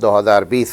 2020।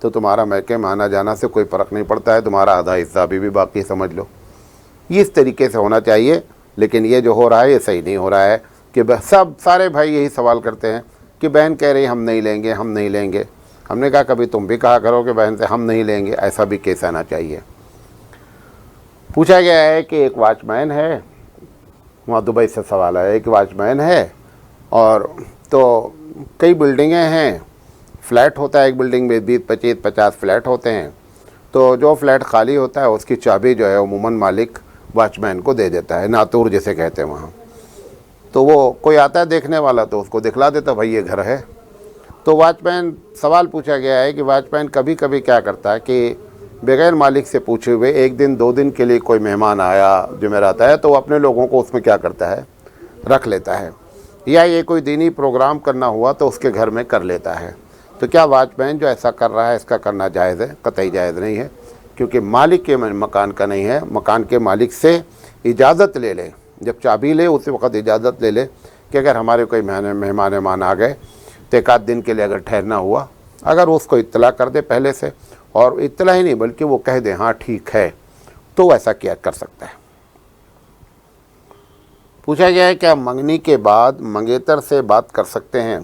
تو تمہارا میکے میں آنا جانا سے کوئی فرق نہیں پڑتا ہے، تمہارا آدھا حصہ ابھی بھی باقی سمجھ لو۔ یہ اس طریقے سے ہونا چاہیے، لیکن یہ جو ہو رہا ہے یہ صحیح نہیں ہو رہا ہے کہ سارے بھائی یہی سوال کرتے ہیں کہ بہن کہہ رہی ہم نہیں لیں گے، ہم نہیں لیں گے۔ ہم نے کہا کبھی تم بھی کہا کرو کہ بہن سے ہم نہیں لیں گے، ایسا بھی کیس آنا چاہیے۔ پوچھا گیا ہے کہ ایک واچ مین ہے، وہاں دبئی سے سوال ہے، ایک واچ مین ہے اور تو کئی بلڈنگیں ہیں، فلیٹ ہوتا ہے ایک بلڈنگ میں 20-25-50 فلیٹ ہوتے ہیں، تو جو فلیٹ خالی ہوتا ہے اس کی چابی جو ہے عموماً مالک واچ مین کو دے دیتا ہے، ناتور جسے کہتے ہیں وہاں۔ تو وہ کوئی آتا ہے دیکھنے والا تو اس کو دکھلا دیتا بھائی یہ گھر ہے۔ تو واچ مین، سوال پوچھا گیا ہے کہ واچ مین کبھی کبھی کیا کرتا ہے کہ بغیر مالک سے پوچھے ہوئے 1 دن 2 دن کے لیے کوئی مہمان آیا جمعرات ہے تو وہ اپنے لوگوں کو اس میں کیا کرتا ہے، رکھ لیتا ہے، یا یہ کوئی دینی پروگرام کرنا ہوا تو اس کے گھر میں کر لیتا ہے۔ تو کیا واچ مین جو ایسا کر رہا ہے اس کا کرنا جائز ہے؟ قطعی جائز نہیں ہے، کیونکہ مالک کے مکان کا نہیں ہے، مکان کے مالک سے اجازت لے لے، جب چابی لے اسی وقت اجازت لے لے کہ اگر ہمارے کوئی مہمان آ گئے تو 1 دن کے لیے اگر ٹھہرنا ہوا، اگر اس کو اطلاع کر دے پہلے سے، اور اطلاع ہی نہیں بلکہ وہ کہہ دے ہاں ٹھیک ہے، تو وہ ایسا کیا کر سکتا ہے۔ پوچھا گیا ہے کیا منگنی کے بعد منگیتر سے بات کر سکتے ہیں؟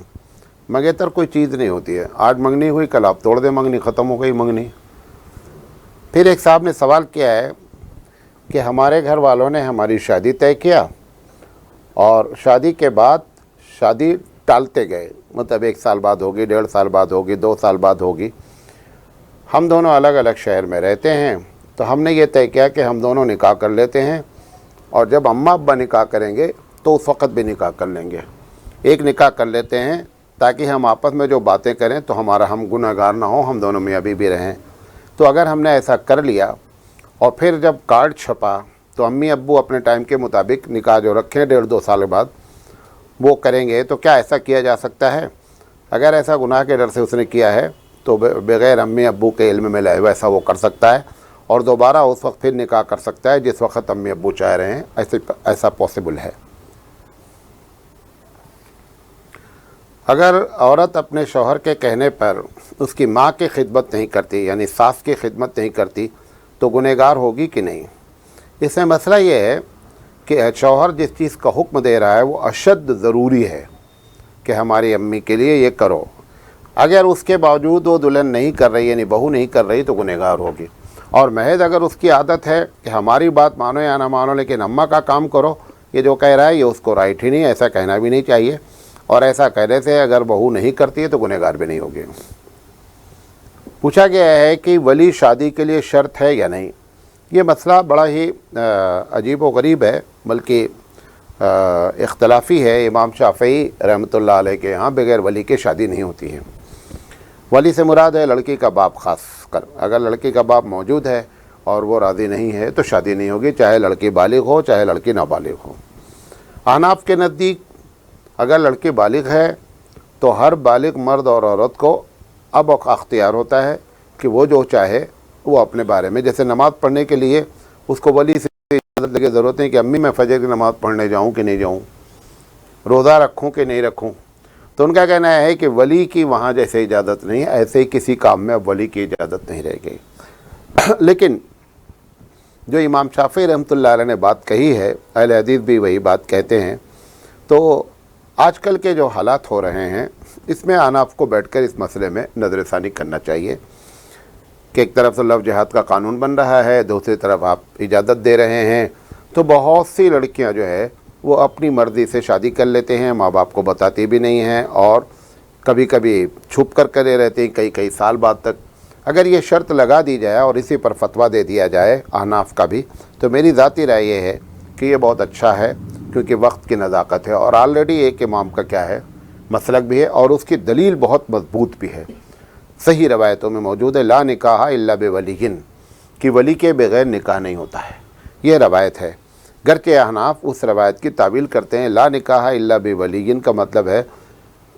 منگیتر کوئی چیز نہیں ہوتی ہے، آج منگنی ہوئی کل آپ توڑ دیں منگنی، ختم ہو گئی منگنی۔ پھر ایک صاحب نے سوال کیا ہے کہ ہمارے گھر والوں نے ہماری شادی طے کیا اور شادی کے بعد شادی ٹالتے گئے، مطلب 1 سال بعد ہوگی، 1.5 سال بعد ہوگی، 2 سال بعد ہوگی۔ ہم دونوں الگ الگ شہر میں رہتے ہیں، تو ہم نے یہ طے کیا کہ ہم دونوں نکاح کر لیتے ہیں، اور جب اماں ابا نکاح کریں گے تو اس وقت بھی نکاح کر لیں گے۔ ایک نکاح کر لیتے ہیں تاکہ ہم آپس میں جو باتیں کریں تو ہم گناہ گار نہ ہوں، ہم دونوں میاں بیوی رہیں۔ تو اگر ہم نے ایسا کر لیا اور پھر جب کارڈ چھپا تو امی ابو اپنے ٹائم کے مطابق نکاح جو رکھیں 1.5-2 سال بعد وہ کریں گے، تو کیا ایسا کیا جا سکتا ہے؟ اگر ایسا گناہ کے ڈر سے اس نے کیا ہے تو بغیر امی ابو کے علم میں لائے ویسا وہ کر سکتا ہے، اور دوبارہ اس وقت پھر نکاح کر سکتا ہے جس وقت امی ابو چاہ رہے ہیں، ایسا پاسبل ہے۔ اگر عورت اپنے شوہر کے کہنے پر اس کی ماں کی خدمت نہیں کرتی، یعنی ساس کی خدمت نہیں کرتی، تو گنہگار ہوگی کہ نہیں؟ اس میں مسئلہ یہ ہے کہ شوہر جس چیز کا حکم دے رہا ہے وہ اشد ضروری ہے کہ ہماری امی کے لیے یہ کرو، اگر اس کے باوجود وہ دلہن نہیں کر رہی، یعنی بہو نہیں کر رہی، تو گنہگار ہوگی۔ اور محض اگر اس کی عادت ہے کہ ہماری بات مانو یا نہ مانو لیکن اماں کا کام کرو، یہ جو کہہ رہا ہے یہ اس کو رائٹ ہی نہیں، ایسا کہنا بھی نہیں چاہیے، اور ایسا کہنے سے اگر بہو نہیں کرتی ہے تو گنہگار بھی نہیں ہوگی۔ پوچھا گیا ہے کہ ولی شادی کے لیے شرط ہے یا نہیں؟ یہ مسئلہ بڑا ہی عجیب و غریب ہے، بلکہ اختلافی ہے۔ امام شافعی رحمۃ اللہ علیہ کے ہاں بغیر ولی کے شادی نہیں ہوتی ہے۔ ولی سے مراد ہے لڑکی کا باپ، خاص کر اگر لڑکی کا باپ موجود ہے اور وہ راضی نہیں ہے تو شادی نہیں ہوگی، چاہے لڑکی بالغ ہو چاہے لڑکی نابالغ ہو۔ احناف کے نزدیک اگر لڑکی بالغ ہے تو ہر بالغ مرد اور عورت کو اب اختیار ہوتا ہے کہ وہ جو چاہے وہ اپنے بارے میں، جیسے نماز پڑھنے کے لیے اس کو ولی سے اجازت کی ضرورت نہیں کہ امی میں فجر کی نماز پڑھنے جاؤں کہ نہیں جاؤں، روزہ رکھوں کہ نہیں رکھوں، تو ان کا کہنا ہے کہ ولی کی وہاں جیسے اجازت نہیں، ایسے ہی کسی کام میں اب ولی کی اجازت نہیں رہ گئی۔ لیکن جو امام شافعی رحمۃ اللہ علیہ نے بات کہی ہے، اہل حدیث بھی وہی بات کہتے ہیں، تو آج کل کے جو حالات ہو رہے ہیں اس میں احناف کو بیٹھ کر اس مسئلے میں نظر ثانی کرنا چاہیے کہ ایک طرف تو لو جہاد کا قانون بن رہا ہے، دوسری طرف آپ اجازت دے رہے ہیں، تو بہت سی لڑکیاں جو ہے وہ اپنی مرضی سے شادی کر لیتے ہیں، ماں باپ کو بتاتی بھی نہیں ہیں، اور کبھی کبھی چھپ کر کرے رہتے ہیں کئی سال بعد تک۔ اگر یہ شرط لگا دی جائے اور اسی پر فتویٰ دے دیا جائے احناف کا بھی، تو میری ذاتی رائے یہ ہے کہ یہ بہت اچھا ہے، کیونکہ وقت کی نزاکت ہے، اور آلریڈی ایک امام کا کیا ہے مسلک بھی ہے، اور اس کی دلیل بہت مضبوط بھی ہے، صحیح روایتوں میں موجود ہے، لا نکاح الا بولی، کہ ولی کے بغیر نکاح نہیں ہوتا ہے، یہ روایت ہے۔ گرچہ احناف اس روایت کی تعویل کرتے ہیں، لا نکاح الا بولی کا مطلب ہے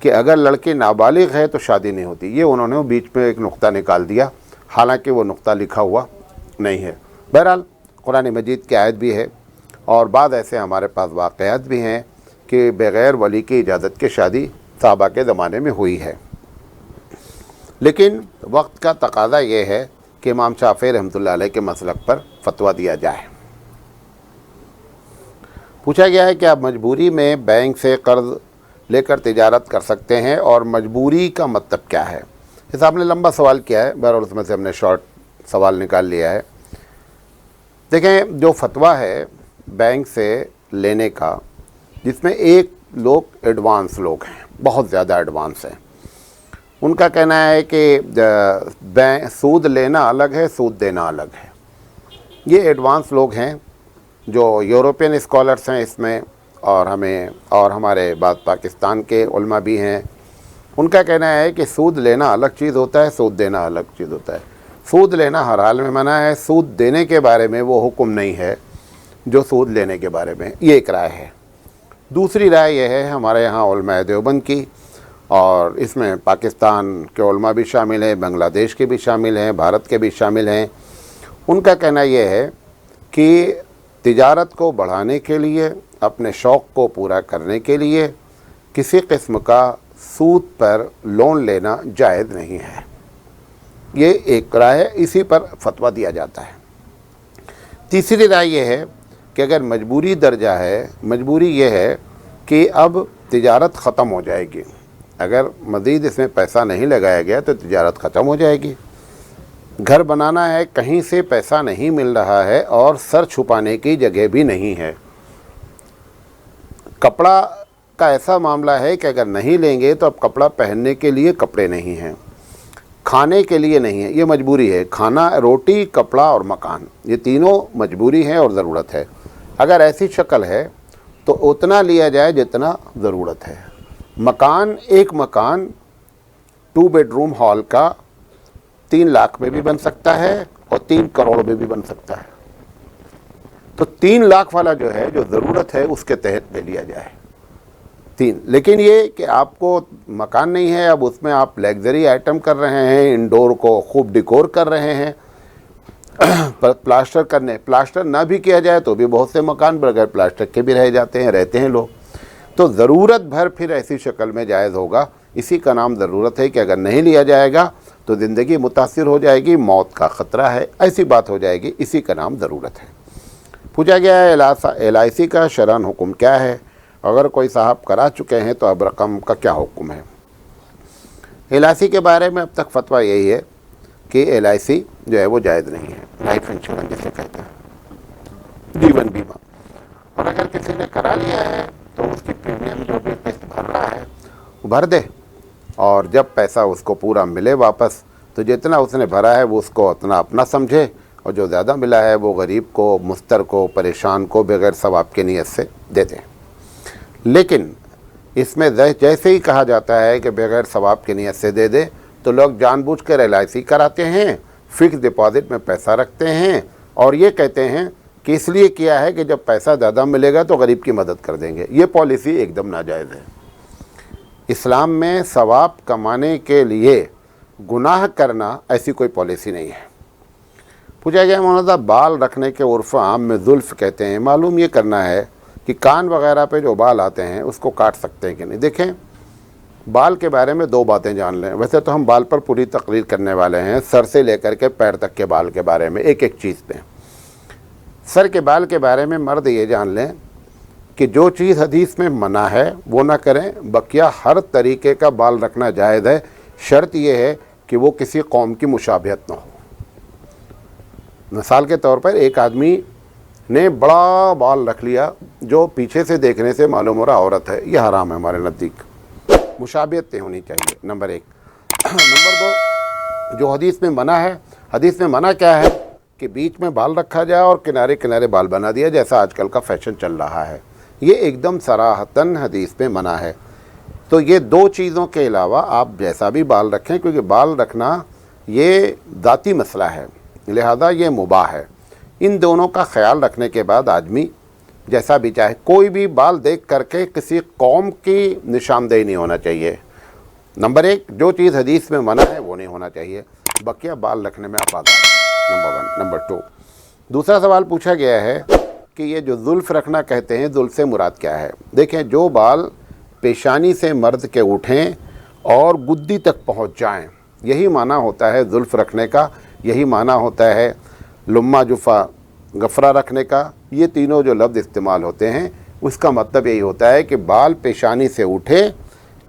کہ اگر لڑکی نابالغ ہے تو شادی نہیں ہوتی، یہ انہوں نے بیچ میں ایک نقطہ نکال دیا، حالانکہ وہ نقطہ لکھا ہوا نہیں ہے۔ بہرحال قرآن مجید کی آیت بھی ہے، اور بعض ایسے ہمارے پاس واقعات بھی ہیں کہ بغیر ولی کی اجازت کے شادی صحابہ کے زمانے میں ہوئی ہے۔ لیکن وقت کا تقاضا یہ ہے کہ امام شافعی رحمۃ اللہ علیہ کے مسلک پر فتویٰ دیا جائے۔ پوچھا گیا ہے کہ آپ مجبوری میں بینک سے قرض لے کر تجارت کر سکتے ہیں، اور مجبوری کا مطلب کیا ہے؟ اس آپ نے لمبا سوال کیا ہے، بہرحال اس میں سے ہم نے شارٹ سوال نکال لیا ہے۔ دیکھیں، جو فتویٰ ہے بینک سے لینے کا، جس میں ایک لوگ ایڈوانس لوگ ہیں، بہت زیادہ ایڈوانس ہیں، ان کا کہنا ہے کہ سود لینا الگ ہے، سود دینا الگ ہے۔ یہ ایڈوانس لوگ ہیں جو یورپین اسکالرس ہیں اس میں، اور ہمارے بعض پاکستان کے علماء بھی ہیں۔ ان کا کہنا ہے کہ سود لینا الگ چیز ہوتا ہے، سود دینا الگ چیز ہوتا ہے۔ سود لینا ہر حال میں منع ہے، سود دینے کے بارے میں وہ حکم نہیں ہے جو سود لینے کے بارے میں۔ یہ ایک رائے ہے۔ دوسری رائے یہ ہے ہمارے یہاں علماء دیوبند کی، اور اس میں پاکستان کے علماء بھی شامل ہیں، بنگلہ دیش کے بھی شامل ہیں، بھارت کے بھی شامل ہیں۔ ان کا کہنا یہ ہے کہ تجارت کو بڑھانے کے لیے، اپنے شوق کو پورا کرنے کے لیے کسی قسم کا سود پر لون لینا جائز نہیں ہے۔ یہ ایک رائے ہے، اسی پر فتویٰ دیا جاتا ہے۔ تیسری رائے یہ ہے کہ اگر مجبوری درجہ ہے، مجبوری یہ ہے کہ اب تجارت ختم ہو جائے گی، اگر مزید اس میں پیسہ نہیں لگایا گیا تو تجارت ختم ہو جائے گی، گھر بنانا ہے، کہیں سے پیسہ نہیں مل رہا ہے اور سر چھپانے کی جگہ بھی نہیں ہے، کپڑا کا ایسا معاملہ ہے کہ اگر نہیں لیں گے تو اب کپڑا پہننے کے لیے کپڑے نہیں ہیں، کھانے کے لیے نہیں ہے، یہ مجبوری ہے، کھانا، روٹی، کپڑا اور مکان، یہ تینوں مجبوری ہے اور ضرورت ہے۔ اگر ایسی شکل ہے تو اتنا لیا جائے جتنا ضرورت ہے۔ مکان، ایک مکان 2 بیڈ روم ہال کا 3 لاکھ میں بھی بن سکتا ہے اور 3 کروڑ میں بھی بن سکتا ہے، تو 3 لاکھ والا جو ہے، جو ضرورت ہے، اس کے تحت لے لیا جائے 3۔ لیکن یہ کہ آپ کو مکان نہیں ہے، اب اس میں آپ لیگزری آئٹم کر رہے ہیں، انڈور کو خوب ڈیکور کر رہے ہیں، پلاسٹر نہ بھی کیا جائے تو بھی بہت سے مکان بغیر پلاسٹر کے بھی رہتے ہیں لوگ، تو ضرورت بھر پھر ایسی شکل میں جائز ہوگا۔ اسی کا نام ضرورت ہے کہ اگر نہیں لیا جائے گا تو زندگی متاثر ہو جائے گی، موت کا خطرہ ہے، ایسی بات ہو جائے گی، اسی کا نام ضرورت ہے۔ پوچھا گیا ہے LIC کا شرعاً حکم کیا ہے؟ اگر کوئی صاحب کرا چکے ہیں تو اب رقم کا کیا حکم ہے؟ LIC کے بارے میں اب تک فتویٰ یہی ہے کہ LIC جو ہے وہ جائز نہیں ہے، لائف انشورنس جسے کہتے ہیں، جیون بیمہ، اور اگر کسی نے کرا لیا ہے تو اس کی پریمیم جو بھی قسط بھر رہا ہے وہ بھر دے، اور جب پیسہ اس کو پورا ملے واپس تو جتنا اس نے بھرا ہے وہ اس کو اتنا اپنا سمجھے، اور جو زیادہ ملا ہے وہ غریب کو، مضطر کو، پریشان کو بغیر ثواب کے نیت سے دے دیں۔ لیکن اس میں جیسے ہی کہا جاتا ہے کہ بغیر ثواب کی نیت سے دے دے، تو لوگ جان بوجھ کر LIC کراتے ہیں، فکس ڈپازٹ میں پیسہ رکھتے ہیں، اور یہ کہتے ہیں کہ اس لیے کیا ہے کہ جب پیسہ زیادہ ملے گا تو غریب کی مدد کر دیں گے۔ یہ پالیسی ایک دم ناجائز ہے۔ اسلام میں ثواب کمانے کے لیے گناہ کرنا ایسی کوئی پالیسی نہیں ہے۔ پوچھا گیا مولانا بال رکھنے کے عرف عام میں زلف کہتے ہیں، معلوم یہ کرنا ہے کہ کان وغیرہ پہ جو بال آتے ہیں اس کو کاٹ سکتے ہیں کہ نہیں۔ دیکھیں، بال کے بارے میں 2 باتیں جان لیں، ویسے تو ہم بال پر پوری تقریر کرنے والے ہیں، سر سے لے کر کے پیر تک کے بال کے بارے میں ایک چیز پہ۔ سر کے بال کے بارے میں مرد یہ جان لیں کہ جو چیز حدیث میں منع ہے وہ نہ کریں، بقیہ ہر طریقے کا بال رکھنا جائز ہے، شرط یہ ہے کہ وہ کسی قوم کی مشابہت نہ ہو۔ مثال کے طور پر ایک آدمی نے بڑا بال رکھ لیا جو پیچھے سے دیکھنے سے معلوم ہو رہا عورت ہے، یہ حرام ہے ہمارے نزدیک، مشابہت نہیں ہونی چاہیے، نمبر 1۔ نمبر 2، جو حدیث میں منع ہے، حدیث میں منع کیا ہے کہ بیچ میں بال رکھا جائے اور کنارے کنارے بال بنا دیا جیسا آج کل کا فیشن چل رہا ہے، یہ ایک دم صراحتاً حدیث میں منع ہے۔ تو یہ 2 چیزوں کے علاوہ آپ جیسا بھی بال رکھیں، کیونکہ بال رکھنا یہ ذاتی مسئلہ ہے، لہذا یہ مباح ہے۔ ان دونوں کا خیال رکھنے کے بعد آدمی جیسا بھی چاہے، کوئی بھی بال دیکھ کر کے کسی قوم کی نشاندہی نہیں ہونا چاہیے۔ نمبر 1، جو چیز حدیث میں منع ہے وہ نہیں ہونا چاہیے، بقیہ بال رکھنے میں آپ آزاد ہیں، نمبر 1۔ نمبر 2، دوسرا سوال پوچھا گیا ہے کہ یہ جو زلف رکھنا کہتے ہیں، زلف سے مراد کیا ہے؟ دیکھیں، جو بال پیشانی سے مرد کے اٹھیں اور گدی تک پہنچ جائیں، یہی معنی ہوتا ہے زلف رکھنے کا، یہی معنی ہوتا ہے لما جفا غفرہ رکھنے کا۔ یہ تینوں جو لفظ استعمال ہوتے ہیں اس کا مطلب یہی ہوتا ہے کہ بال پیشانی سے اٹھے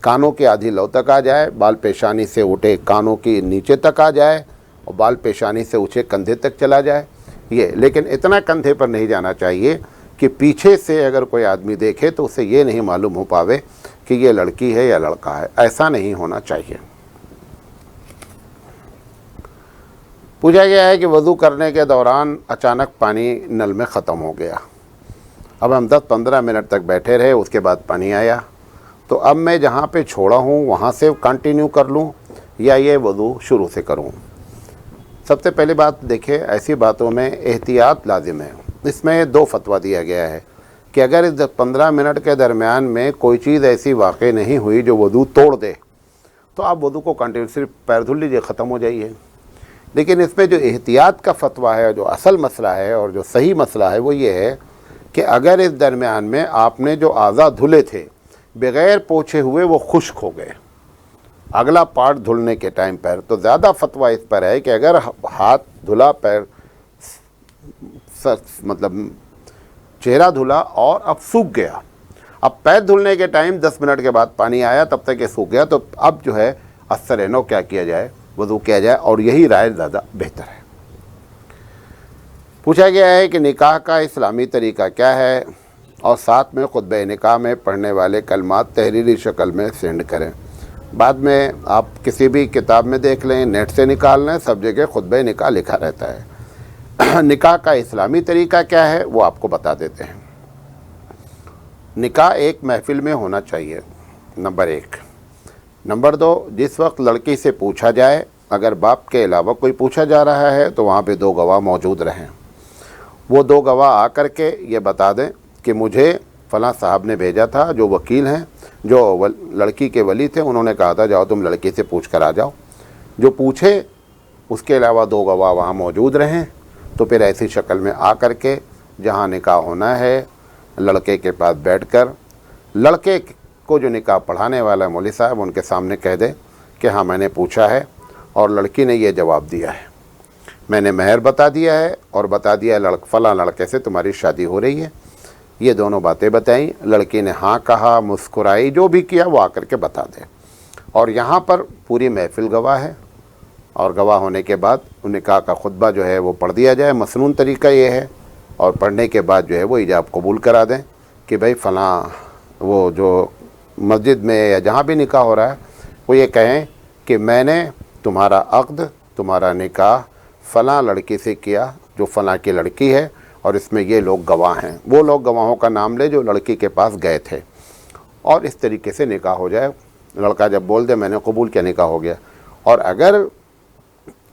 کانوں کے آدھی لو تک آ جائے، بال پیشانی سے اٹھے کانوں کی نیچے تک آ جائے، اور بال پیشانی سے اٹھے کندھے تک چلا جائے یہ، لیکن اتنا کندھے پر نہیں جانا چاہیے کہ پیچھے سے اگر کوئی آدمی دیکھے تو اسے یہ نہیں معلوم ہو پاوے کہ یہ لڑکی ہے یا لڑکا ہے، ایسا نہیں ہونا چاہیے۔ پوچھا گیا ہے کہ وضو کرنے کے دوران اچانک پانی نل میں ختم ہو گیا، اب ہم 10-15 منٹ تک بیٹھے رہے، اس کے بعد پانی آیا، تو اب میں جہاں پہ چھوڑا ہوں وہاں سے کنٹینیو کر لوں یا یہ وضو شروع سے کروں؟ سب سے پہلی بات دیکھیں، ایسی باتوں میں احتیاط لازم ہے۔ اس میں 2 فتویٰ دیا گیا ہے کہ اگر اس 15 منٹ کے درمیان میں کوئی چیز ایسی واقع نہیں ہوئی جو وضو توڑ دے تو آپ وضو کو کنٹینیو صرف پیر دھل لیجیے، ختم ہو جائیے۔ لیکن اس میں جو احتیاط کا فتویٰ ہے، جو اصل مسئلہ ہے اور جو صحیح مسئلہ ہے وہ یہ ہے کہ اگر اس درمیان میں آپ نے جو اعضاء دھلے تھے بغیر پوچھے ہوئے وہ خشک ہو گئے اگلا پارٹ دھلنے کے ٹائم پر، تو زیادہ فتویٰ اس پر ہے کہ اگر ہاتھ دھلا، پیر مطلب چہرہ دھلا اور اب سوکھ گیا، اب پیر دھلنے کے ٹائم 10 منٹ کے بعد پانی آیا تب تک یہ سوکھ گیا، تو اب جو ہے اثر نو کیا کیا جائے، وضو کیا جائے، اور یہی رائے زیادہ بہتر ہے۔ پوچھا گیا ہے کہ نکاح کا اسلامی طریقہ کیا ہے، اور ساتھ میں خطبہ نکاح میں پڑھنے والے کلمات تحریری شکل میں سینڈ کریں۔ بعد میں آپ کسی بھی کتاب میں دیکھ لیں، نیٹ سے نکال لیں، سب جگہ خطبہ نکاح لکھا رہتا ہے۔ نکاح کا اسلامی طریقہ کیا ہے وہ آپ کو بتا دیتے ہیں۔ نکاح ایک محفل میں ہونا چاہیے، نمبر 1۔ نمبر 2، جس وقت لڑکی سے پوچھا جائے، اگر باپ کے علاوہ کوئی پوچھا جا رہا ہے تو وہاں پہ 2 گواہ موجود رہیں، وہ 2 گواہ آ کر کے یہ بتا دیں کہ مجھے فلاں صاحب نے بھیجا تھا، جو وکیل ہیں، جو لڑکی کے ولی تھے، انہوں نے کہا تھا جاؤ تم لڑکی سے پوچھ کر آ جاؤ۔ جو پوچھے اس کے علاوہ 2 گواہ وہاں موجود رہیں، تو پھر ایسی شکل میں آ کر کے جہاں نکاح ہونا ہے لڑکے کے پاس بیٹھ کر لڑکے کو جو نکاح پڑھانے والا مولوی صاحب ان کے سامنے کہہ دے کہ ہاں میں نے پوچھا ہے اور لڑکی نے یہ جواب دیا ہے، میں نے مہر بتا دیا ہے اور بتا دیا فلاں لڑکے سے تمہاری شادی ہو رہی ہے، یہ دونوں باتیں بتائیں، لڑکی نے ہاں کہا، مسکرائی، جو بھی کیا وہ آ کر کے بتا دے، اور یہاں پر پوری محفل گواہ ہے، اور گواہ ہونے کے بعد نکاح کا خطبہ جو ہے وہ پڑھ دیا جائے۔ مسنون طریقہ یہ ہے، اور پڑھنے کے بعد جو ہے وہ ایجاب قبول کرا دیں کہ بھائی فلاں وہ جو مسجد میں یا جہاں بھی نکاح ہو رہا ہے وہ یہ کہیں کہ میں نے تمہارا عقد، تمہارا نکاح فلاں لڑکی سے کیا جو فلاں کی لڑکی ہے، اور اس میں یہ لوگ گواہ ہیں، وہ لوگ گواہوں کا نام لے جو لڑکی کے پاس گئے تھے، اور اس طریقے سے نکاح ہو جائے۔ لڑکا جب بول دے میں نے قبول کیا، نکاح ہو گیا۔ اور اگر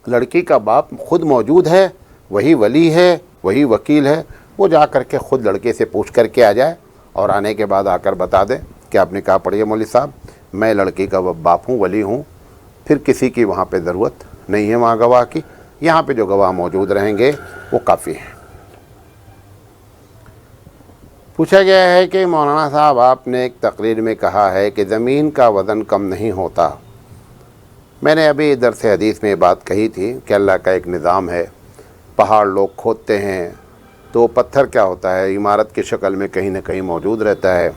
لڑکی کا باپ خود موجود ہے، وہی ولی ہے، وہی وکیل ہے، وہ جا کر کے خود لڑکے سے پوچھ کر کے آ جائے، اور آنے کے بعد آ کر بتا دے کہ آپ نکاح پڑھیے مولوی صاحب، میں لڑکی کا باپ ہوں، ولی ہوں، پھر کسی کی وہاں پہ ضرورت نہیں ہے وہاں گواہ کی، یہاں پہ جو گواہ موجود رہیں گے وہ کافی ہیں۔ پوچھا گیا ہے کہ مولانا صاحب آپ نے ایک تقریر میں کہا ہے کہ زمین کا وزن کم نہیں ہوتا، میں نے ابھی درس حدیث میں یہ بات کہی تھی کہ اللہ کا ایک نظام ہے، پہاڑ لوگ کھودتے ہیں تو پتھر کیا ہوتا ہے، عمارت کی شکل میں کہیں نہ کہیں موجود رہتا ہے،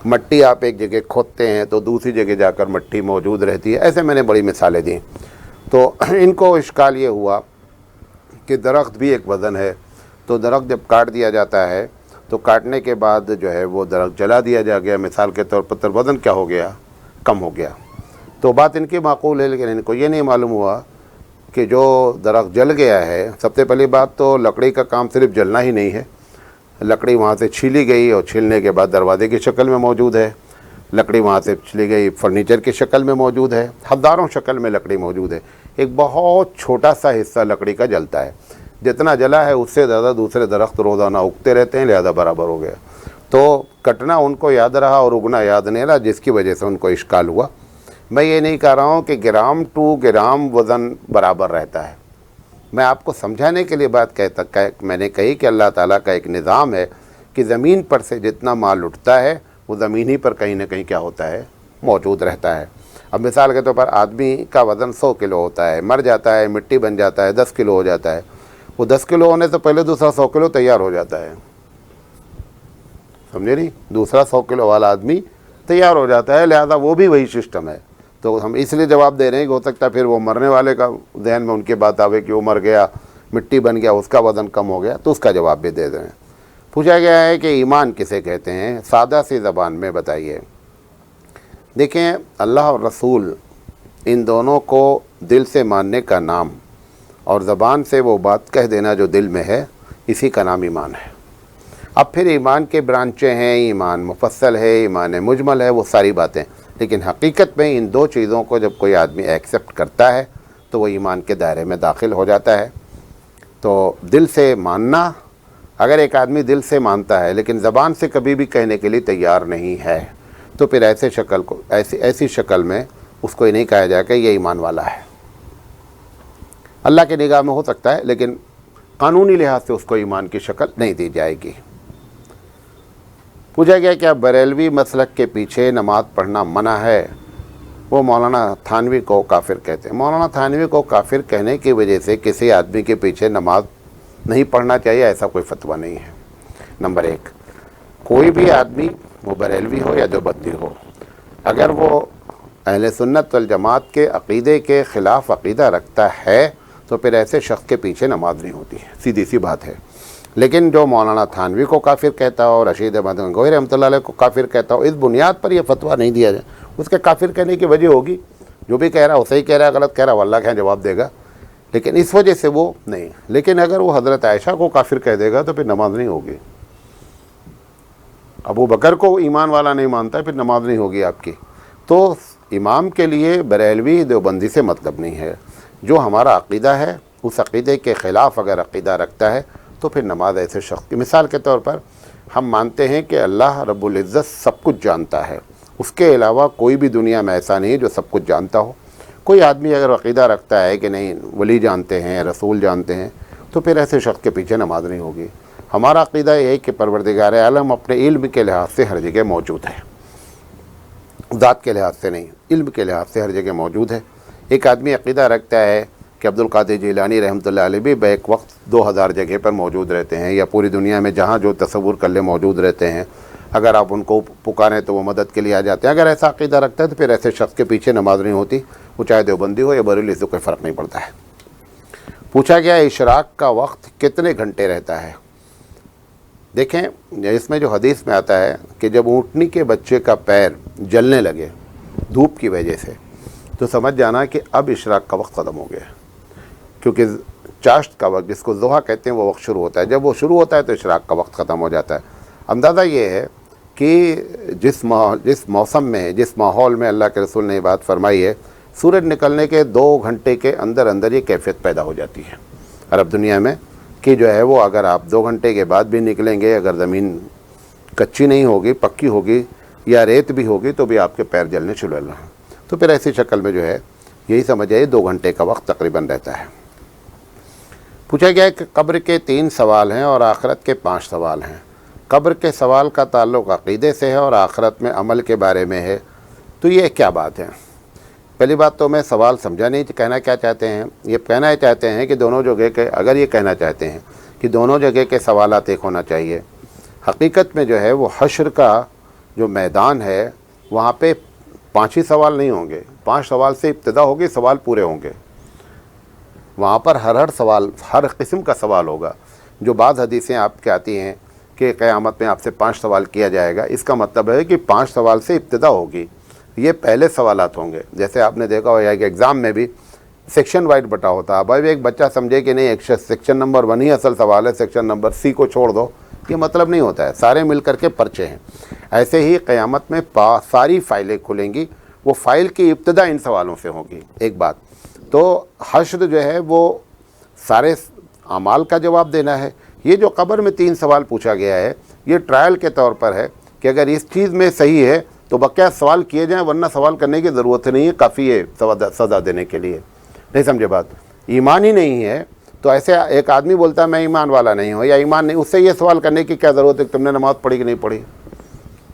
مٹی آپ ایک جگہ کھودتے ہیں تو دوسری جگہ جا کر مٹی موجود رہتی ہے، ایسے میں نے بڑی مثالیں دیں۔ تو ان کو اشکال یہ ہوا کہ درخت بھی ایک وزن ہے، تو درخت جب کاٹ دیا جاتا ہے تو کاٹنے کے بعد جو ہے وہ درخت جلا دیا جا گیا، مثال کے طور پر وزن کیا ہو گیا، کم ہو گیا۔ تو بات ان کی معقول ہے، لیکن ان کو یہ نہیں معلوم ہوا کہ جو درخت جل گیا ہے، سب سے پہلی بات تو لکڑی کا کام صرف جلنا ہی نہیں ہے، لکڑی وہاں سے چھیلی گئی اور چھیلنے کے بعد دروازے کی شکل میں موجود ہے، لکڑی وہاں سے چھیلی گئی فرنیچر کی شکل میں موجود ہے، ہزاروں شکل میں لکڑی موجود ہے، ایک بہت چھوٹا سا حصہ لکڑی کا جلتا ہے، جتنا جلا ہے اس سے زیادہ دوسرے درخت روزانہ اگتے رہتے ہیں، لہذا برابر ہو گیا۔ تو کٹنا ان کو یاد رہا اور اگنا یاد نہیں رہا، جس کی وجہ سے ان کو اشکال ہوا۔ میں یہ نہیں کہہ رہا ہوں کہ گرام ٹو گرام وزن برابر رہتا ہے، میں آپ کو سمجھانے کے لیے بات میں نے کہی کہ اللہ تعالیٰ کا ایک نظام ہے کہ زمین پر سے جتنا مال اٹھتا ہے وہ زمین ہی پر کہیں نہ کہیں کیا ہوتا ہے، موجود رہتا ہے۔ اب مثال کے طور پر آدمی کا وزن 100 کلو ہوتا ہے، مر جاتا ہے، مٹی بن جاتا ہے، 10 کلو ہو جاتا ہے، وہ 10 کلو ہونے سے پہلے دوسرا 100 کلو تیار ہو جاتا ہے، سمجھے نہیں؟ دوسرا 100 کلو والا آدمی تیار ہو جاتا ہے، لہذا وہ بھی وہی سسٹم ہے۔ تو ہم اس لیے جواب دے رہے ہیں کہ ہو سکتا ہے پھر وہ مرنے والے کا ذہن میں ان کی بات آوے کہ وہ مر گیا، مٹی بن گیا، اس کا وزن کم ہو گیا، تو اس کا جواب بھی دے دیں۔ پوچھا گیا ہے کہ ایمان کسے کہتے ہیں، سادہ سی زبان میں بتائیے۔ دیکھیں، اللہ اور رسول ان دونوں کو دل سے ماننے کا نام اور زبان سے وہ بات کہہ دینا جو دل میں ہے، اسی کا نام ایمان ہے۔ اب پھر ایمان کے برانچیں ہیں، ایمان مفصل ہے، ایمان مجمل ہے، وہ ساری باتیں، لیکن حقیقت میں ان دو چیزوں کو جب کوئی آدمی ایکسیپٹ کرتا ہے تو وہ ایمان کے دائرے میں داخل ہو جاتا ہے۔ تو دل سے ماننا، اگر ایک آدمی دل سے مانتا ہے لیکن زبان سے کبھی بھی کہنے کے لیے تیار نہیں ہے، تو پھر ایسی شکل میں اس کو یہ نہیں کہا جائے کہ یہ ایمان والا ہے۔ اللہ کے نگاہ میں ہو سکتا ہے لیکن قانونی لحاظ سے اس کو ایمان کی شکل نہیں دی جائے گی۔ پوچھا گیا کیا بریلوی مسلک کے پیچھے نماز پڑھنا منع ہے؟ وہ مولانا تھانوی کو کافر کہتے ہیں۔ مولانا تھانوی کو کافر کہنے کی وجہ سے کسی آدمی کے پیچھے نماز نہیں پڑھنا چاہیے، ایسا کوئی فتویٰ نہیں ہے۔ نمبر 1، کوئی بھی آدمی، وہ بریلوی ہو یا دیوبندی ہو، اگر وہ اہل سنت والجماعت کے عقیدے کے خلاف عقیدہ رکھتا ہے تو پھر ایسے شخص کے پیچھے نماز نہیں ہوتی ہے، سیدھی سی بات ہے۔ لیکن جو مولانا تھانوی کو کافر کہتا ہو، رشید احمد گنگوہی رحمۃ اللہ علیہ کو کافر کہتا ہو، اس بنیاد پر یہ فتویٰ نہیں دیا جائے۔ اس کے کافر کہنے کی وجہ ہوگی، جو بھی کہہ رہا ہے وہ صحیح کہہ رہا ہے، غلط کہہ رہا ہے وہ اللہ کے یہاں جواب دے گا، لیکن اس وجہ سے وہ نہیں۔ لیکن اگر وہ حضرت عائشہ کو کافر کہہ دے گا تو پھر نماز نہیں ہوگی۔ ابو بکر کو ایمان والا نہیں مانتا ہے، پھر نماز نہیں ہوگی آپ کی۔ تو امام کے لیے بریلوی دیوبندی سے مطلب نہیں ہے، جو ہمارا عقیدہ ہے اس عقیدے کے خلاف اگر عقیدہ رکھتا ہے تو پھر نماز ایسے شخص کی، مثال کے طور پر ہم مانتے ہیں کہ اللہ رب العزت سب کچھ جانتا ہے، اس کے علاوہ کوئی بھی دنیا میں ایسا نہیں ہے جو سب کچھ جانتا ہو۔ کوئی آدمی اگر عقیدہ رکھتا ہے کہ نہیں ولی جانتے ہیں، رسول جانتے ہیں، تو پھر ایسے شخص کے پیچھے نماز نہیں ہوگی۔ ہمارا عقیدہ یہ ہے کہ پروردگار عالم اپنے علم کے لحاظ سے ہر جگہ موجود ہے، ذات کے لحاظ سے نہیں، علم کے لحاظ سے ہر جگہ موجود ہے۔ ایک آدمی عقیدہ رکھتا ہے کہ عبد القادر جیلانی رحمۃ اللہ علیہ بھی بیک وقت 2000 جگہ پر موجود رہتے ہیں، یا پوری دنیا میں جہاں جو تصور کر لے موجود رہتے ہیں، اگر آپ ان کو پکاریں تو وہ مدد کے لیے آ جاتے ہیں۔ اگر ایسا عقیدہ رکھتا ہے تو پھر ایسے شخص کے پیچھے نماز نہیں ہوتی، وہ چاہے دیوبندی ہو یا بریلوی، سے کوئی فرق نہیں پڑتا ہے۔ پوچھا گیا اشراق کا وقت کتنے گھنٹے رہتا ہے؟ دیکھیں، اس میں جو حدیث میں آتا ہے کہ جب اونٹنی کے بچے کا پیر جلنے لگے دھوپ کی وجہ سے، تو سمجھ جانا کہ اب اشراق کا وقت ختم ہو گیا، کیونکہ چاشت کا وقت جس کو ضحیٰ کہتے ہیں وہ وقت شروع ہوتا ہے، جب وہ شروع ہوتا ہے تو اشراق کا وقت ختم ہو جاتا ہے۔ اندازہ یہ ہے کہ جس موسم میں، جس ماحول میں اللہ کے رسول نے یہ بات فرمائی ہے، سورج نکلنے کے 2 گھنٹے کے اندر اندر یہ کیفیت پیدا ہو جاتی ہے عرب دنیا میں، کہ جو ہے وہ اگر آپ 2 گھنٹے کے بعد بھی نکلیں گے، اگر زمین کچی نہیں ہوگی، پکی ہوگی یا ریت بھی ہوگی، تو بھی آپ کے پیر جلنے شروع ہو ہیں۔ تو پھر ایسی شکل میں جو ہے یہی سمجھائے 2 گھنٹے کا وقت تقریباً رہتا ہے۔ پوچھا گیا کہ قبر کے 3 سوال ہیں اور آخرت کے 5 سوال ہیں۔ قبر کے سوال کا تعلق عقیدے سے ہے اور آخرت میں عمل کے بارے میں ہے، تو یہ کیا بات ہے؟ پہلی بات تو میں سوال سمجھا نہیں، کہنا کیا چاہتے ہیں؟ یہ کہنا چاہتے ہیں کہ دونوں جگہ کے، اگر یہ کہنا چاہتے ہیں کہ دونوں جگہ کے سوالات ایک ہونا چاہیے، حقیقت میں جو ہے وہ حشر کا جو میدان ہے وہاں پہ 5 ہی سوال نہیں ہوں گے، 5 سوال سے ابتدا ہوگی، سوال پورے ہوں گے۔ وہاں پر ہر سوال، ہر قسم کا سوال ہوگا۔ جو بعض حدیثیں آپ کے آتی ہیں کہ قیامت میں آپ سے 5 سوال کیا جائے گا، اس کا مطلب ہے کہ 5 سوال سے ابتدا ہوگی، یہ پہلے سوالات ہوں گے۔ جیسے آپ نے دیکھا ہوا کہ ایگزام میں بھی سیکشن وائڈ بٹا ہوتا ہے، بھائی ایک بچہ سمجھے کہ نہیں ایک سیکشن نمبر 1 ہی اصل سوال ہے، سیکشن نمبر سی کو چھوڑ دو، یہ مطلب نہیں ہوتا ہے، سارے مل کر کے پرچے ہیں۔ ایسے ہی قیامت میں ساری فائلیں کھلیں گی، وہ فائل کی ابتدا ان سوالوں سے ہوگی۔ ایک بات تو حشر جو ہے وہ سارے اعمال کا جواب دینا ہے۔ یہ جو قبر میں 3 سوال پوچھا گیا ہے، یہ ٹرائل کے طور پر ہے کہ اگر اس چیز میں صحیح ہے تو بقیہ سوال کیے جائیں، ورنہ سوال کرنے کی ضرورت نہیں ہے، کافی ہے سزا دینے کے لیے۔ نہیں سمجھے بات؟ ایمان ہی نہیں ہے تو ایسے ایک آدمی بولتا ہے میں ایمان والا نہیں ہوں یا ایمان نہیں، اس سے یہ سوال کرنے کی کیا ضرورت ہے کہ تم نے نماز پڑھی کہ نہیں پڑھی؟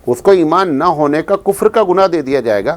اس کو ایمان نہ ہونے کا، کفر کا گناہ دے دیا جائے گا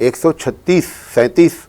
136-37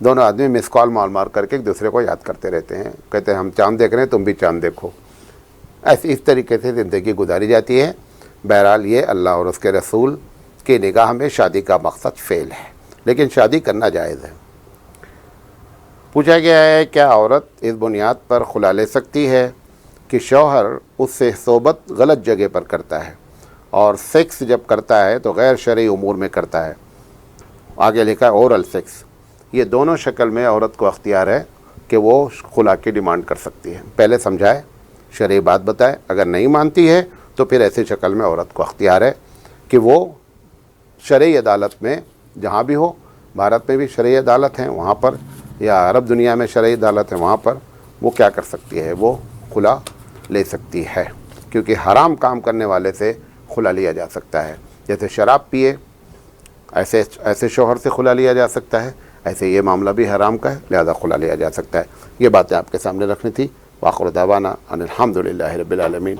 دونوں آدمی مس کال مار کر کے ایک دوسرے کو یاد کرتے رہتے ہیں، کہتے ہیں ہم چاند دیکھ رہے ہیں تم بھی چاند دیکھو، اس طریقے سے زندگی گزاری جاتی ہے۔ بہرحال یہ اللہ اور اس کے رسول کی نگاہ میں شادی کا مقصد فعل ہے، لیکن شادی کرنا جائز ہے۔ پوچھا گیا ہے کیا عورت اس بنیاد پر خلا لے سکتی ہے کہ شوہر اس سے صحبت غلط جگہ پر کرتا ہے اور سیکس جب کرتا ہے تو غیر شرعی امور میں کرتا ہے، آگے لکھا ہے اورل سیکس، یہ دونوں شکل میں عورت کو اختیار ہے کہ وہ خلا کی ڈیمانڈ کر سکتی ہے۔ پہلے سمجھائے، شرعی بات بتائے، اگر نہیں مانتی ہے تو پھر ایسی شکل میں عورت کو اختیار ہے کہ وہ شرعی عدالت میں جہاں بھی ہو، بھارت میں بھی شرعی عدالت ہیں وہاں پر، یا عرب دنیا میں شرعی عدالت ہے وہاں پر، وہ کیا کر سکتی ہے، وہ خلا لے سکتی ہے، کیونکہ حرام کام کرنے والے سے خلا لیا جا سکتا ہے۔ جیسے شراب پیے ایسے شوہر سے خلا لیا جا سکتا ہے، ایسے یہ معاملہ بھی حرام کا ہے، لہذا خلا لیا جا سکتا ہے۔ یہ باتیں آپ کے سامنے رکھنی تھی۔ وآخر دعوانا ان الحمد للہ رب العالمین۔